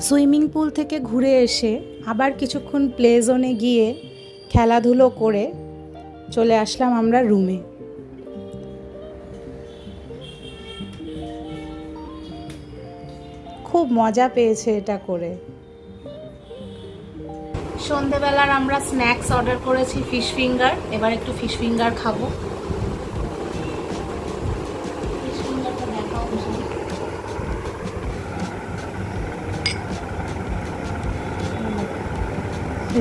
Swimming pool থেকে ঘুরে এসে আবার কিছুক্ষণ প্লে জোনে গিয়ে খেলাধুলো করে চলে আসলাম আমরা রুমে। খুব মজা পেয়েছে এটা করে। সন্ধেবেলার আমরা স্ন্যাক্স অর্ডার করেছি ফিশ ফিঙ্গার। এবার একটু ফিশ ফিঙ্গার খাবো।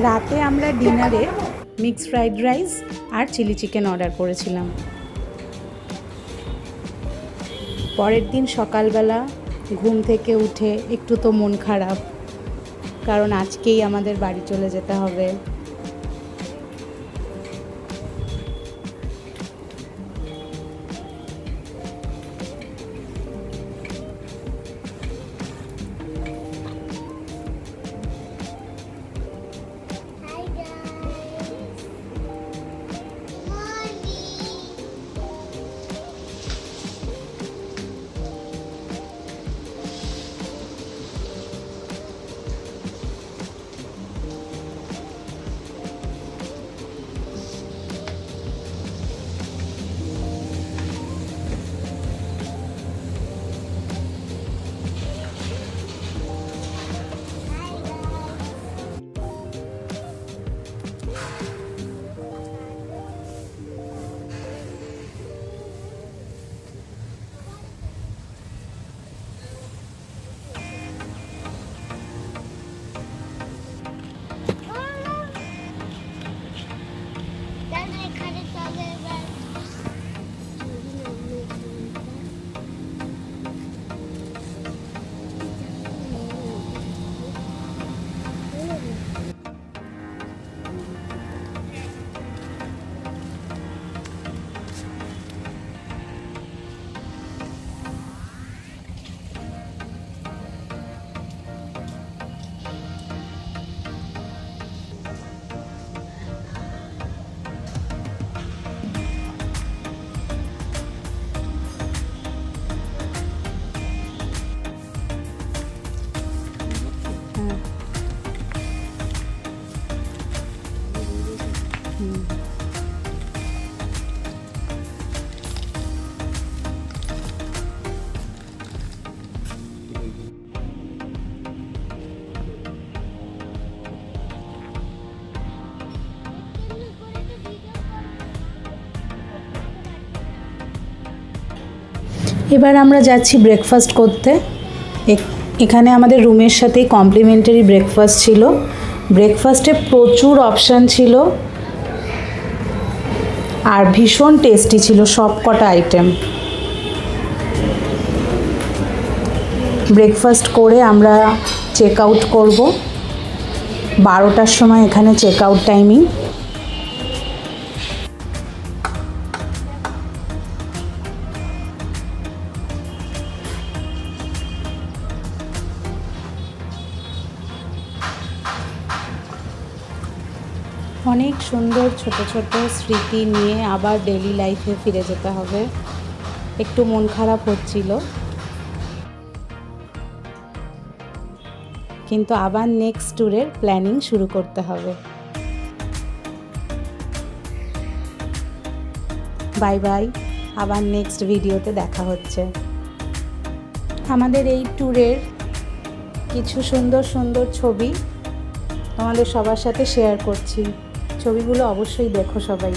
রাতে আমরা ডিনারে মিক্সড ফ্রাইড রাইস আর চিলি চিকেন অর্ডার করেছিলাম। পরের দিন সকালবেলা ঘুম থেকে উঠে একটু তো মন খারাপ, কারণ আজকেই আমাদের বাড়ি চলে যেতে হবে। এবার আমরা যাচ্ছি ব্রেকফাস্ট করতে। এখানে আমাদের রুমের সাথেই কমপ্লিমেন্টারি ব্রেকফাস্ট ছিল। ব্রেকফাস্টে প্রচুর অপশান ছিল আর ভীষণ টেস্টি ছিল সব কটা আইটেম। ব্রেকফাস্ট করে আমরা চেক আউট করবো 12টার সময়। এখানে চেক আউট টাইমিং। অনেক সুন্দর ছোট ছোট স্মৃতি নিয়ে আবার ডেইলি লাইফে ফিরে যেতে হবে। একটু মন খারাপ হচ্ছিল, কিন্তু আবার নেক্সট ট্যুরের প্ল্যানিং শুরু করতে হবে। বাই বাই, আবার নেক্সট ভিডিওতে দেখা হচ্ছে। আমাদের এই ট্যুরের কিছু সুন্দর সুন্দর ছবি তোমাদের সবার সাথে শেয়ার করছি। ছবিগুলো অবশ্যই দেখো সবাই।